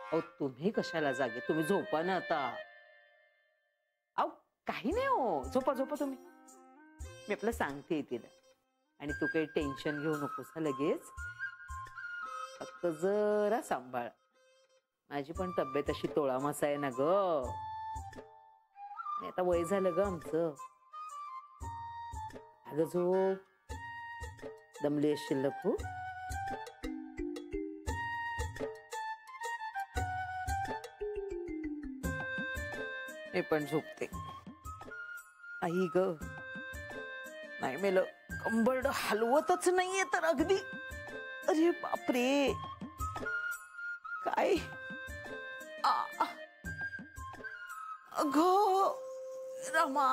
अहो तुम्ही कशाला जागे, तुम्ही झोपा ना आता. अहो काही नाही हो, झोपा झोपा तुम्ही. मी आपलं सांगते तिला. आणि तू काही टेन्शन घेऊ नकोस हा लगेच. फक्त जरा सांभाळ. माझी पण तब्येत अशी तोळामासा आहे ना ग. आणि आता वय झालं ग आमचं. अगं झोप. दमली असशील ना खूप. मी पण झोपते. आई ग नाही मेलं, कंबरड हलवतच नाहीये तर अगदी. अरे बापरे काय. अग रमा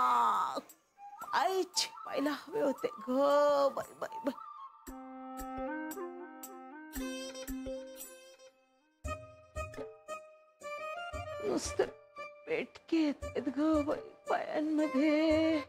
आई छिपायला हवे होते ग. Bye bye bye. नुसतं पेटके येत ग बाई पायांमध्ये.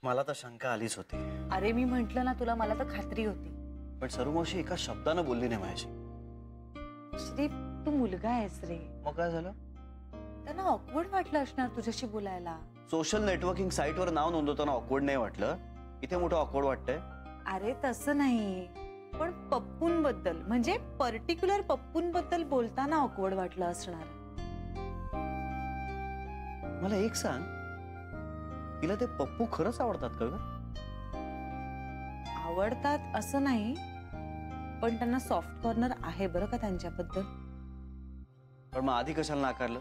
मला तर शंका आलीच होती. अरे मी म्हंटल ना तुला, मला तर खात्री होती. पण सरुमावशी एका शब्दानं बोलली नाही माझ्याशी. श्री तू मुलगा आहेस रे. मग काय झालं? त्यांना ऑकवर्ड वाटलं असणार तुझ्याशी बोलायला. सोशल नेटवर्किंग साईटवर नाव नोंदवताना ऑकवर्ड नाही वाटलं? इथे मोठं ऑकवर्ड वाटतंय. अरे तसं नाही, पण पप्पूंबद्दल म्हणजे पर्टिक्युलर पप्पूंबद्दल बोलताना ऑकवर्ड वाटलं असणार. मला एक सांग, तिला ते पप्पू खरंच आवडतात का ग? आवडतात असं नाही, पण त्यांना सॉफ्ट कॉर्नर आहे बरं का त्यांच्याबद्दल. पण मग आधी कशाला नाकारलं?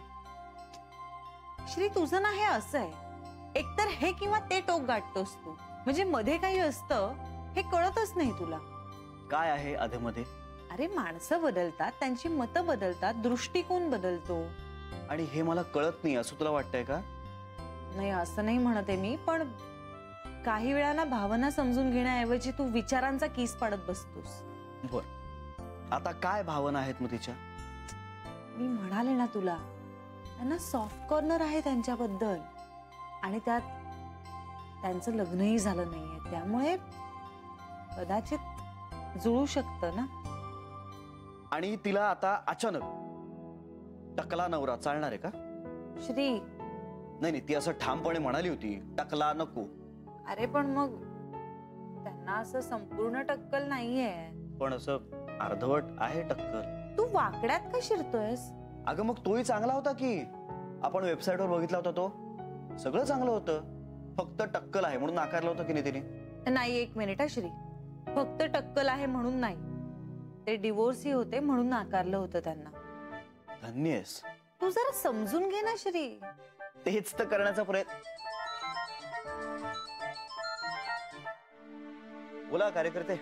श्री तुझं ना हे असं आहे, एकतर हे किंवा ते टोक गाठतोस तू. म्हणजे मध्ये काही असतं हे कळतच नाही तुला. काय आहे अधेमध्ये? अरे माणसं बदलतात, त्यांची मतं बदलतात, दृष्टिकोन बदलतो. आणि हे मला कळत नाही असं तुला वाटतंय का? नाही असं नाही म्हणते मी, पण काही वेळा भावना समजून घेण्याऐवजी तू विचारांचा कीस पाडत बसतोस. बर आता काय भावना आहेत मग तिच्या? मी म्हणाले ना तुला, त्यांना सॉफ्ट कॉर्नर आहे त्यांच्याबद्दल. आणि त्यात त्यांचं लग्नही झालं नाहीये, त्यामुळे कदाचित जुळू शकतं ना. आणि तिला आता अचानक टकला नवरा चालणार आहे का? श्री नाही नाही, ती असं ठामपणे म्हणाली होती टकला नको. अरे पण मग त्यांना असं संपूर्ण टक्कल नाहीये. पण असं अर्धवट आहे टक्कल. तू वाकड्यात का शिरतोयस? अगं मग तोही चांगला होता की. आपण वेबसाईटवर बघितला होता तो. सगळं चांगलं होतं, फक्त टक्कल आहे म्हणून नाकारलं होतं की नाही तिने? नाही एक मिनिट हा श्री, फक्त टक्कल आहे म्हणून नाही, ते डिवोर्सही होते म्हणून नाकारलं होतं त्यांना. धन्य आहेस तू जरा समजून घे ना श्री. तेच तर करण्याचा प्रयत्न. बोला कार्यकर्ते.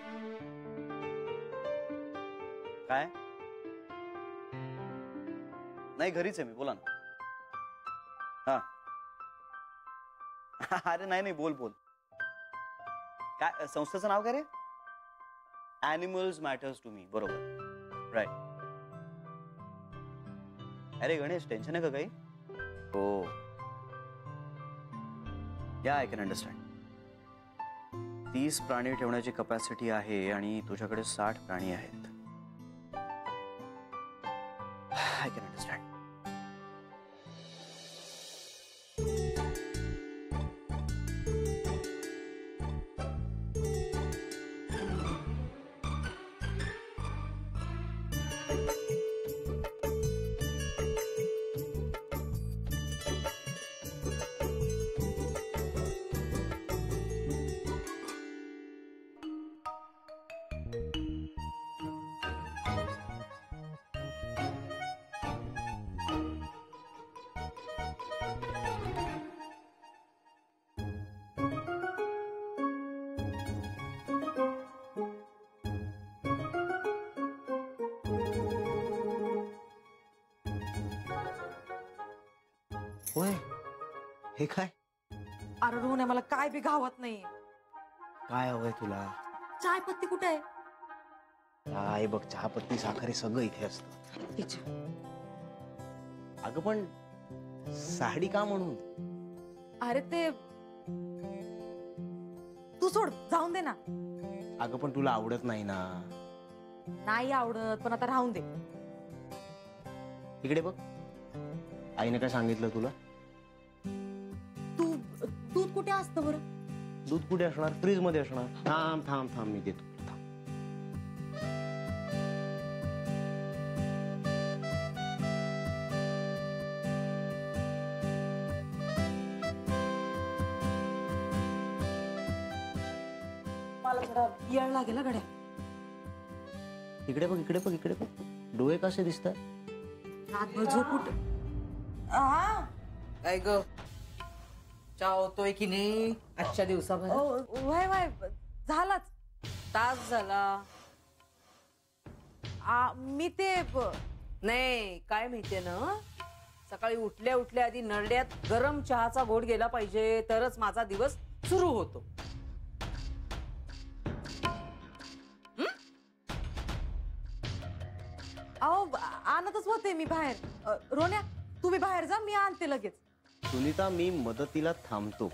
काय? नाही घरीच आहे मी, बोला ना. हा अरे नाही नाही, बोल बोल. काय संस्थेचं नाव काय रे? Animals matters to me. बरोबर, राईट. अरे गणेश, टेन्शन आहे का काही? हो या, आय कॅन अंडरस्टँड. 30 प्राणी ठेवण्याची कपॅसिटी आहे आणि तुझ्याकडे 60 प्राणी आहेत. I can understand. होय, हे काय अरे रोहन्या, मला काय बी गावत नाहीये. काय हवंय तुला? चाय पत्ती कुठे आहे? काय बघ, चहापत्ती साखर हे सगळं इथे असतं. तिच्या अगं पण साडी का म्हणून? अरे ते तू सोड, जाऊन दे ना. अगं पण तुला आवडत नाही ना. नाही आवडत, पण आता राहून दे. इकडे बघ, आईने काय सांगितलं तुला? तू दूध कुठे असतं बरं? दूध कुठे असणार? फ्रीज मध्ये असणार. थांब थांब थांब, मी देतो. थांब. मला जरा येळ लागेल ना गड्या. इकडे बघ, इकडे बघ, इकडे बघ. डोळे कसे दिसतात? रातभर झोपूट. हा काय ग, चहा होतोय की नाही आजच्या दिवसाभर? वय वय झालाच. तास झाला. मी ते नाही, काय माहितीये ना, सकाळी उठल्या उठल्या आधी नरड्यात गरम चहाचा घोट गेला पाहिजे, तरच माझा दिवस सुरू होतो. अहो आणतच होते मी बाहेर. रोन्या, तू बी बाहेर जा, मी आणते लगेच. सुनीता, मी मदतीला थांबतो.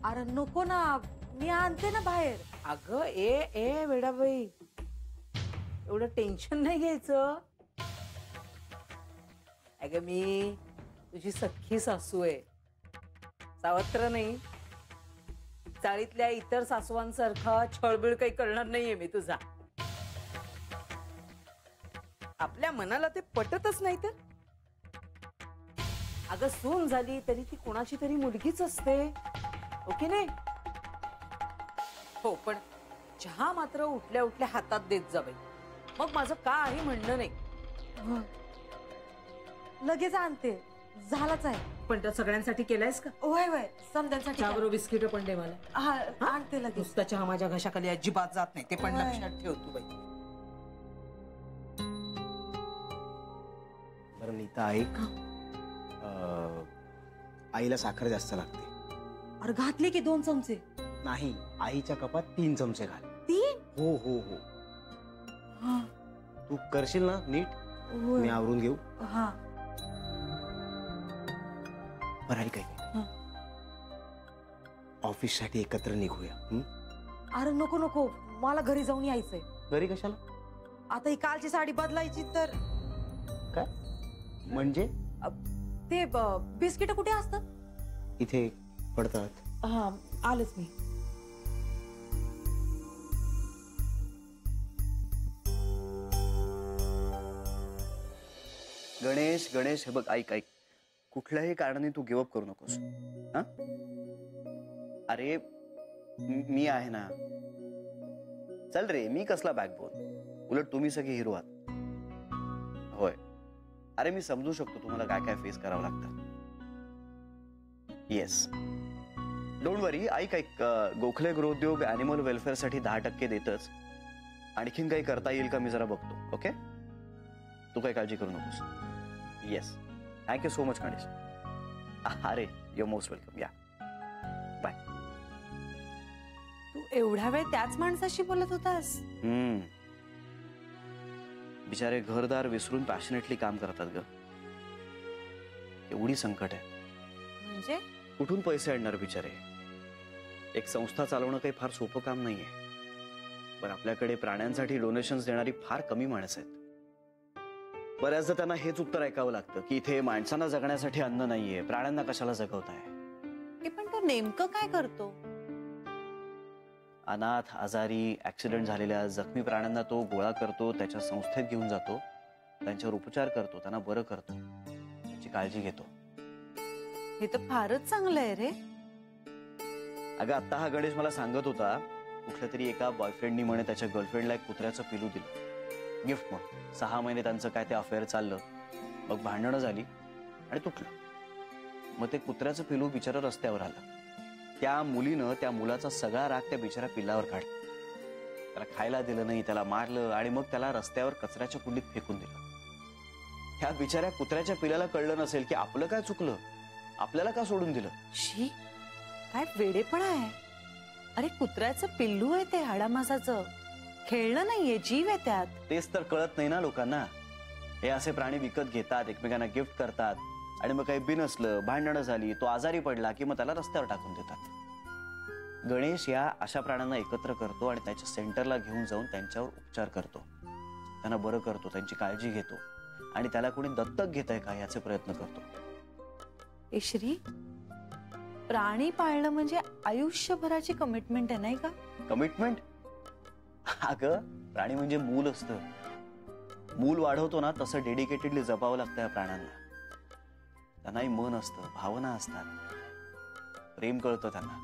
अरे नको ना, मी आणते ना बाहेर. अगं ए वेडाबाई, एवढं टेन्शन नाही घ्यायचं. अगं मी तुझी सख्खी सासू आहे, सावत्र नाही. चाळीतल्या इतर सासूवांसारखा छळबिळ काही करणार नाहीये मी तुझा. आपल्या मनाला ते पटतच नाही तर. अगं सून झाली तरी ती कोणाची तरी मुलगीच असते, ओके नाही? हो, पण चहा मात्र उठल्या उठल्या हातात देत जा बाई. मग माझं काही म्हणणं नाही. लगेच आणते, झालाच आहे. पण त्या सगळ्यांसाठी केलायस का? वय वय, समजांसाठी. चहा बरोबर बिस्किट पण दे मला. हा, आणते लगेच. नुसता चहा माझ्या घशाखाली अजिबात जात नाही, ते पण होय. लक्षात ठेव तू बाई. बरं नीता, ऐक. आईला साखर जास्त लागते. अरे घातले की 2 चमचे. नाही, आईच्या कपात 3 चमचे घाल. 3? हो हो हो. हा. तू करशील ना नीट? होय. मी आवरून घेऊ. हा. बरं ऐक, हा. ऑफिस साठी एकत्र निघूया. अरे नको नको, मला घरी जाऊन यायचंय. घरी कशाला? आता ही कालची साडी बदलायची तर. काय म्हणजे? ते बिस्किट कुठे असतात? इथे पडतात. हा, आलेच मी. गणेश गणेश, हे बघ, ऐक ऐक. कुठल्याही कारणाने तू गिव्ह अप करू नकोस. हा? अरे मी आहे ना. चल रे, मी कसला बॅकबोन. उलट तुम्ही सगळे हिरो आहात. होय, अरे मी समजू शकतो तुम्हाला काय काय फेस करावं लागतं. येस, डोंट वरी. ऐक ऐक, गोखले गृहोद्योग अॅनिमल वेलफेअर साठी 10% देतच. आणखीन काही करता येईल का मी जरा बघतो. ओके, तू काही काळजी करू नकोस. Yes, thank you so much Ganesh. अरे यू मोस्ट वेलकम. या, बाय. तू एवढ्या वेळ त्याच माणसाशी बोलत होतास? बिचारे घरदार विसरून पॅशनेटली काम करतात ग. एवढी संकट आहे. म्हणजे कुठून पैसे आणणार बिचारे? एक संस्था चालवणं काही फार सोपं काम नाहीये. पण आपल्याकडे प्राण्यांसाठी डोनेशन्स देणारी फार कमी माणसं आहेत. बऱ्याचदा त्यांना हेच उत्तर ऐकावं लागतं की इथे माणसांना जगण्यासाठी अन्न नाहीये, प्राण्यांना कशाला जगवताय. पण तो नेमकं काय करतो? अनाथ, आजारी, ऍक्सिडेंट झालेल्या जखमी प्राण्यांना तो गोळा करतो, त्याच्या संस्थेत घेऊन जातो, त्यांच्यावर उपचार करतो, त्यांना बरं करतो, त्यांची काळजी घेतो. हे तर फारच चांगलं आहे रे. अगं आता हा गणेश मला सांगत होता, कुठल्या तरी एका बॉयफ्रेंडनी म्हणे त्याच्या गर्लफ्रेंडला एक कुत्र्याचं पिलू दिलं गिफ्ट म्हणून. 6 महिने त्यांचं काय ते अफेअर चाललं. मग भांडणं झाली आणि तुटलं. मग ते कुत्र्याचं पिलू बिचारा रस्त्यावर आलं. त्या मुलीनं त्या मुलाचा सगळा राग त्या बिचाऱ्या पिल्लावर काढला. त्याला खायला दिलं नाही, त्याला मारलं आणि मग त्याला रस्त्यावर कचऱ्याच्या कुंडीत फेकून दिलं. त्या बिचाऱ्या कुत्र्याच्या पिल्याला कळलं नसेल की आपलं काय चुकलं, आपल्याला का सोडून दिलं. शी, काय वेडेपणा आहे. अरे कुत्र्याचं पिल्लू आहे ते, हाडामासाचं खेळणं नाहीये, जीव आहे त्यात. तेच तर कळत नाही ना लोकांना. हे असे प्राणी विकत घेतात, एकमेकांना गिफ्ट करतात आणि मग काही बिनसलं, भांडणं झाली, तो आजारी पडला की मग त्याला रस्त्यावर टाकून देतात. गणेश या अशा प्राण्यांना एकत्र करतो आणि त्याच्या सेंटरला घेऊन जाऊन त्यांच्यावर उपचार करतो, त्यांना बरं करतो, त्यांची काळजी घेतो आणि त्याला कोणी दत्तक घेतंय का याचे प्रयत्न करतो. ए श्री, प्राणी पाळणं म्हणजे आयुष्यभराची कमिटमेंट आहे नाही का? कमिटमेंट? अगं प्राणी म्हणजे मूल असतं. मूल वाढवतो ना तसं डेडिकेटेडली जपावं लागतं या प्राण्यांना. त्यांनाही मन असतं, भावना असतात, प्रेम कळतं त्यांना.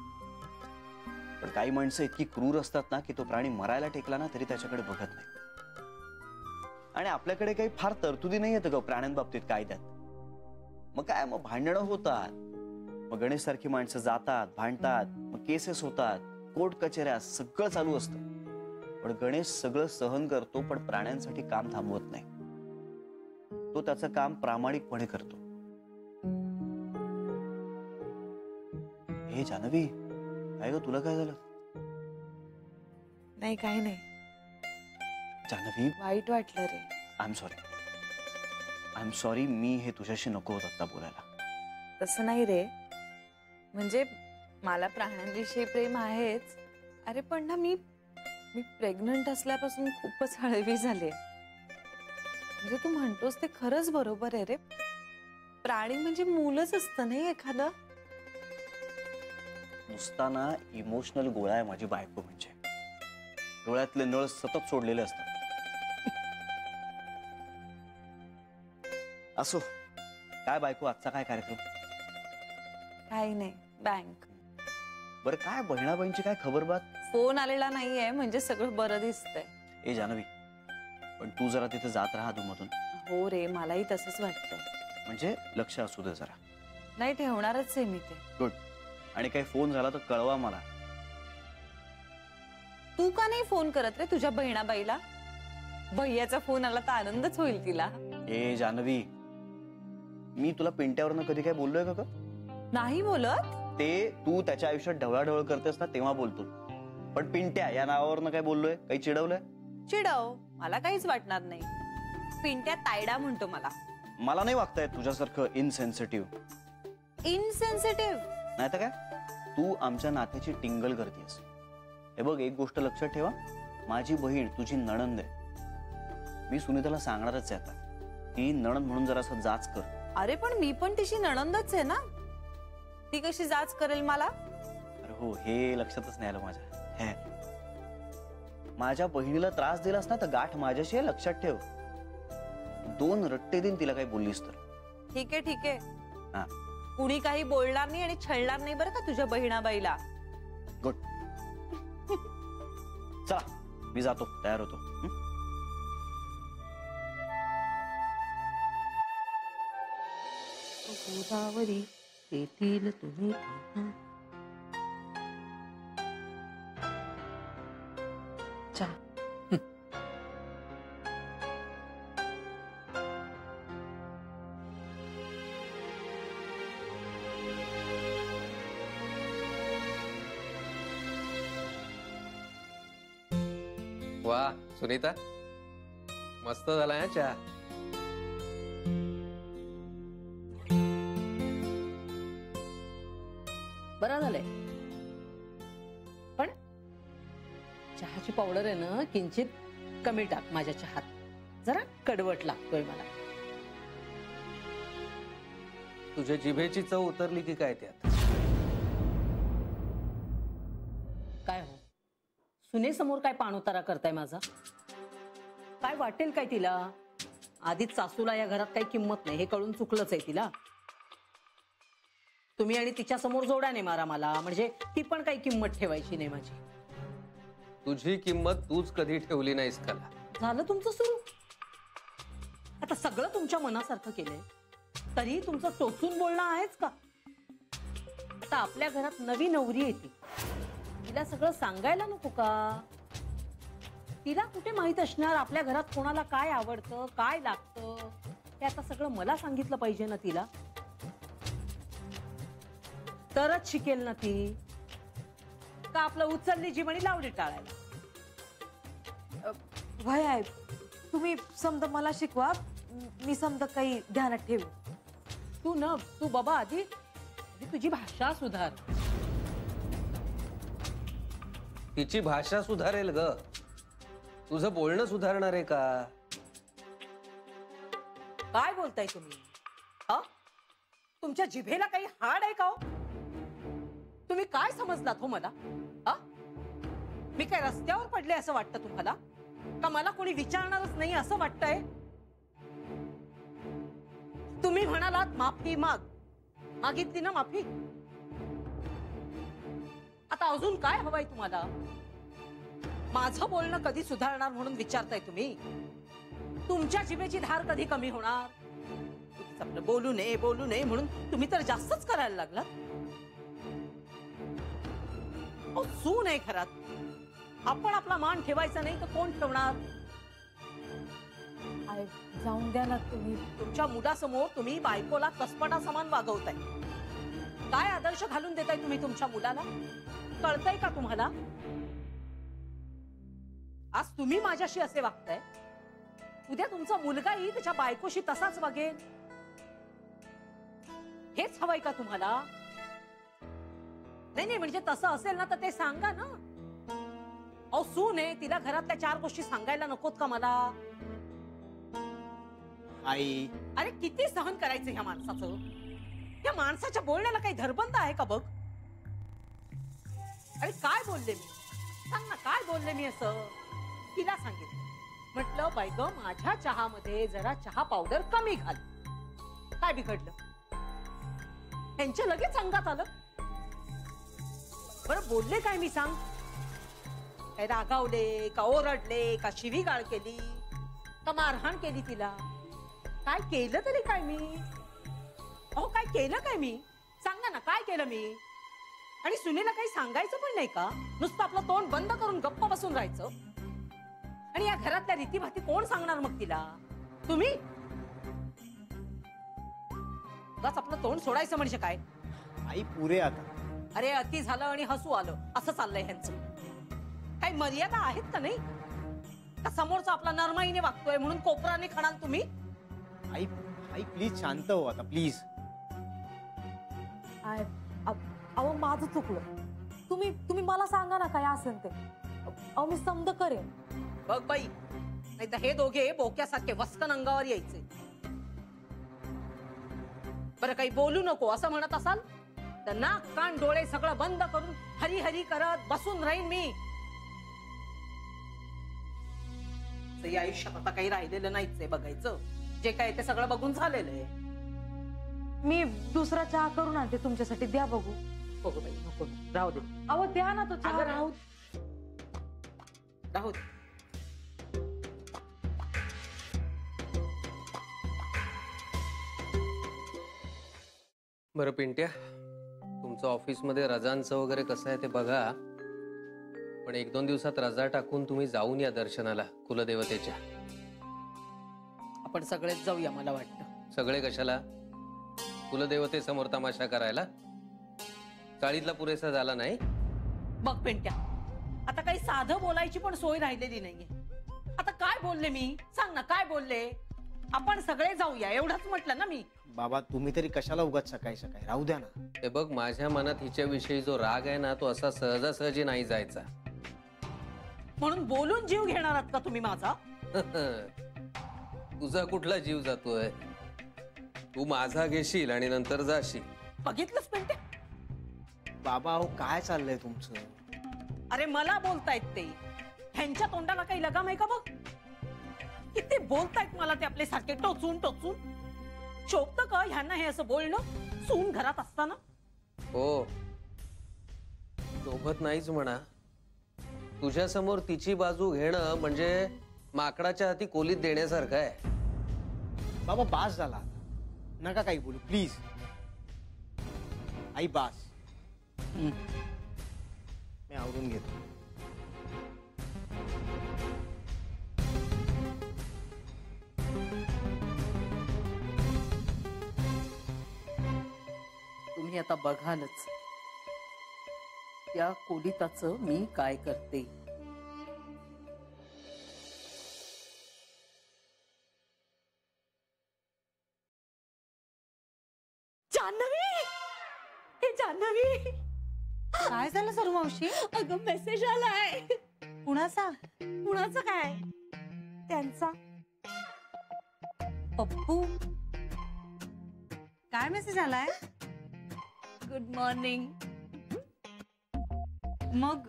पण काही माणसं इतकी क्रूर असतात ना की तो प्राणी मरायला टेकला ना तरी त्याच्याकडे बघत नाही. आणि आपल्याकडे काही फार तरतुदी नाही आहेत ग प्राण्यांबाबतीत कायद्यात. मग काय, मग भांडणं होतात, मग गणेश सारखी माणसं जातात, भांडतात, मग केसेस होतात, कोर्ट कचेऱ्या, सगळं चालू असतं. पण गणेश सगळं सहन करतो पण प्राण्यांसाठी काम थांबवत नाही. तो त्याचं काम प्रामाणिकपणे करतो. हे जान्हवी, काय ग तुला काय झालं? नाही काही नाही, जान्हवी वाईट वाटलं रे. I am sorry. मी हे तुझ्याशी नको होत आता बोलायला. तसं नाही रे, म्हणजे मला प्राण्यांविषयी प्रेम आहेच. अरे पण ना मी प्रेग्नंट असल्यापासून खूपच हळवी झाले. म्हणजे तू म्हणतोस ते खरंच बरोबर आहे रे. प्राणी म्हणजे मूलच असतं नाही एखादं. नुसता ना इमोशनल गोळा आहे माझी बायको म्हणजे. डोळ्यातले नळ सतत सोडलेले असतात. असो, काय बायको आजचा काय कार्यक्रम? काही नाही, बँक. बरं काय बहिणाबाईंची काय खबर बात? फोन आलेला नाहीये म्हणजे सगळं बरं दिसतंय. ए जानवी, पण तू जरा तिथे जात राहा अधूनमधून. हो रे, मलाही तसंच वाटतंय. म्हणजे लक्ष असू दे जरा. नाही ठेवणारच आहे मी ते. गुड. आणि काही फोन झाला तर कळवा मला. तू का नाही फोन करत रे तुझ्या बहिणाबाईला? भैयाचा फोन आला तर आनंदच होईल तिला. ए जानवी, मी तुला पिंट्यावरनं कधी काय बोललोय का? नाही बोलत. ते तू त्याच्या आयुष्यात ढवळाढवळ करतेस ना तेव्हा बोलतो. पण पिंट्या या नावावरनं काय बोललोय? काही चिडवलंय? चिडव, मला काहीच वाटणार नाही. पिंट्या तायडा म्हणतो मला. मला नाही वागता येत तुझ्यासारखं इनसेन्सिटिव्ह. इनसेन्सिटिव्ह नाही तर काय, तू आमच्या नात्याची टिंगल करतेस. हे बघ, एक गोष्ट लक्षात ठेवा, माझी बहीण तुझी नणंद आहे. मी सुनीताला सांगणारच आहे आता की नणंद म्हणून जरासं जाच कर. अरे पण मी पण तिची नणंदच आहे ना, ती कशी जाच करेल मला? अरे हो, हे लक्षातच नाही आलं माझ्या. माझ्या बहिणीला त्रास दिलास ना तर गाठ माझ्याशी आहे, लक्षात ठेव. 2 रट्टे दिन तिला काही बोललीस तर. ठीक आहे ठीक आहे, हा कुणी काही बोलणार नाही आणि छळणार नाही बरं का तुझ्या बहिणाबाईला. गुड. चला मी जातो, तयार होतो. गोदावरी तेथील तुम्ही चहा. वा सुनीता, मस्त झाला हा चहा. बरं झालंय, पण चहाची पावडर आहे ना किंचित कमी टाक माझ्या चहात. जरा कडवट लागतोय मला. तुझ्या जिभेची चव उतरली की काय त्यात? काय हो, सुनेसमोर काय पाणउतारा करताय माझा? काय वाटेल काय तिला? आधीच सासूला या घरात काही किंमत नाही हे कळून चुकलंच आहे तिला. तुम्ही आणि तिच्या समोर जोड्याने मारा मला, म्हणजे ती पण काही किंमत ठेवायची नाही माझी. तुझी किंमत तूच कधी ठेवली नाहीस कला. झालं तुमचं सुरू. आता सगळं तुमच्या मनासारखं केलंय तरी तुमचं टोचून बोलणं आहेच का? आता आपल्या घरात नवी नवरी येते, तिला सगळं सांगायला नको का? तिला कुठे माहित असणार आपल्या घरात कोणाला काय आवडतं, काय लागतं? हे आता सगळं मला सांगितलं पाहिजे ना तिला, तरच शिकेल ना ती. का आपलं उचलली जीवनी लावली टाळायला. वय आहे, तुम्ही समजा मला शिकवा, मी समजा काही ध्यानात ठेवू. तू बाबा आधी तुझी भाषा सुधार. तिची भाषा सुधारेल ग, तुझं बोलणं सुधारणार आहे का? काय बोलताय तुम्ही? तुमच्या जिभेला काही हाड आहे का हो? तुम्ही काय समजलात हो मला? मी काय रस्त्यावर पडले असं वाटतं तुम्हाला? का मला कोणी विचारणारच नाही असं वाटतंय? तुम्ही म्हणालात माफी मागितली ना माफी. आता अजून काय हवंय तुम्हाला? माझं बोलणं कधी सुधारणार म्हणून विचारताय तुम्ही? तुमच्या जिभेची धार कधी कमी होणार? आपलं बोलू नये म्हणून तुम्ही तर जास्तच करायला लागला. सून आहे घरात, आपण आपला मान ठेवायचा नाही तर कोण ठेवणार? जाऊन द्या ना तुम्ही. तुमच्या मुलासमोर तुम्ही बायकोला कसपटा समान वागवताय. काय आदर्श घालून देताय तुम्ही तुमच्या मुलाला? कळतंय का तुम्हाला? आज तुम्ही माझ्याशी असे वागताय, उद्या तुमचा मुलगाही त्याच्या बायकोशी तसाच वागेल. हेच हवंय का तुम्हाला? नाही म्हणजे तसं असेल ना तर ते सांगा ना. सून आहे, तिला घरातल्या 4 गोष्टी सांगायला नकोत का मला? आई, अरे किती सहन करायचं ह्या माणसाचं? या माणसाच्या बोलण्याला काही धरबंद आहे का बघ? अरे काय बोलले मी? सांग ना, काय बोलले मी असं? तिला सांगितलं, म्हटलं बाई ग, माझ्या चहामध्ये जरा चहा पावडर कमी घाल. काय बिघडलं? त्यांच्या लगेच अंगात आलं. बरं बोलले काय मी सांग? काय रागावले का ओरडले का शिवीगाळ केली का मारहाण केली तिला? काय केलं तरी काय मी? काय केलं काय मी? सांगा ना, काय केलं मी? आणि सुनेला काही सांगायचं पण नाही का? नुसतं आपलं तोंड बंद करून गप्प बसून राहायचं? आणि या घरातल्या रीतीभाती कोण सांगणार मग तिला? तुम्ही? बस आपलं तोंड सोडायचं म्हणजे काय? आई पुरे आता. अरे अति झालं आणि हसू आलं असं चाललंय ह्यांचं. काही मर्यादा आहेत का नाही? का समोरचा आपला नरमाईने वागतोय म्हणून कोपराने खणाल तुम्ही? आई आई प्लीज शांत हो आता, प्लीज. अहो माझं चुकलं. तुम्ही मला सांगा ना काय असेल ते. मी समज करेन. बघ बाई, नाही तर हे दोघे बोक्यासारखे वस्कन अंगावर यायचे. बरं काही बोलू नको असं म्हणत असाल तर नाक कान डोळे सगळं बंद करून हरी हरी करत बसून राहीन मी. या आयुष्यात आता काही राहिलेलं नाहीच आहे बघायचं. जे काय ते सगळं बघून झालेलं आहे. मी दुसरा चहा करून आणते तुमच्यासाठी, द्या बघू. हो बाई, नको राहू दे. अहो द्या ना तो चहा. राहू दे. बरं पिंट्या, तुमचं ऑफिसमध्ये रजांचं वगैरे कसं आहे ते बघा. पण 1-2 दिवसात रजा टाकून तुम्ही जाऊन या दर्शनाला कुलदेवतेच्या. आपण सगळेच जाऊया मला वाटतं. सगळे कशाला? कुलदेवतेसमोर तमाशा करायला? चाळीतला पुरेसा झाला नाही? बघ पेंट्या, आता काही साधं बोलायची पण सोय राहिलेली नाहीये. आता काय बोलले मी? सांग ना, काय बोलले? आपण सगळे जाऊया एवढंच म्हटलं ना मी. बाबा तुम्ही तरी कशाला उगाच सकाळी सकाळी? राहू द्या ना. हे बघ, माझ्या मनात हिच्याविषयी जो राग आहे ना तो असा सहजासहजी नाही जायचा. म्हणून बोलून जीव घेणार आहात का तुम्ही माझा? तुझा कुठला जीव जातोय? तू माझा घेशील आणि नंतर जाशील. बघितलंच पेंट्या? बाबा अहो काय चाललंय तुमचं? अरे मला बोलतायत ते, ह्यांच्या तोंडाला काही लगाम आहे का बघ? किती बोलतायत मला ते आपले सारखे टोचून टोचून. शोभतं का ह्यांना हे असं बोलणं सून घरात असताना? हो, शोभत नाहीच म्हणा. तुझ्या समोर तिची बाजू घेणं म्हणजे माकडाच्या हाती कोलीत देण्यासारखं आहे. बाबा बास झाला, नका काही बोलू प्लीज. आई बास. मी आवरून घेतो. आणि आता बघालच त्या कोलिताचं मी काय करते. जान्हवी, हे जान्हवी, काय झालं सरू मावशी? अगं मेसेज आलाय. कुणाचा? कुणाचं काय? त्यांचा. पप्पू, काय मेसेज आलाय? Good morning. मग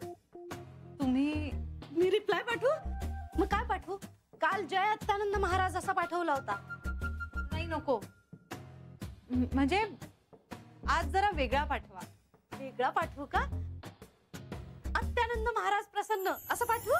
तुम्ही मी रिप्लाय पाठवू? मग काय पाठवू? काल जय अत्यानंद महाराज असा पाठवला होता. नाही नको. म्हणजे आज जरा वेगळा पाठवा. वेगळा पाठवू का? अत्यानंद महाराज प्रसन्न असं पाठवू?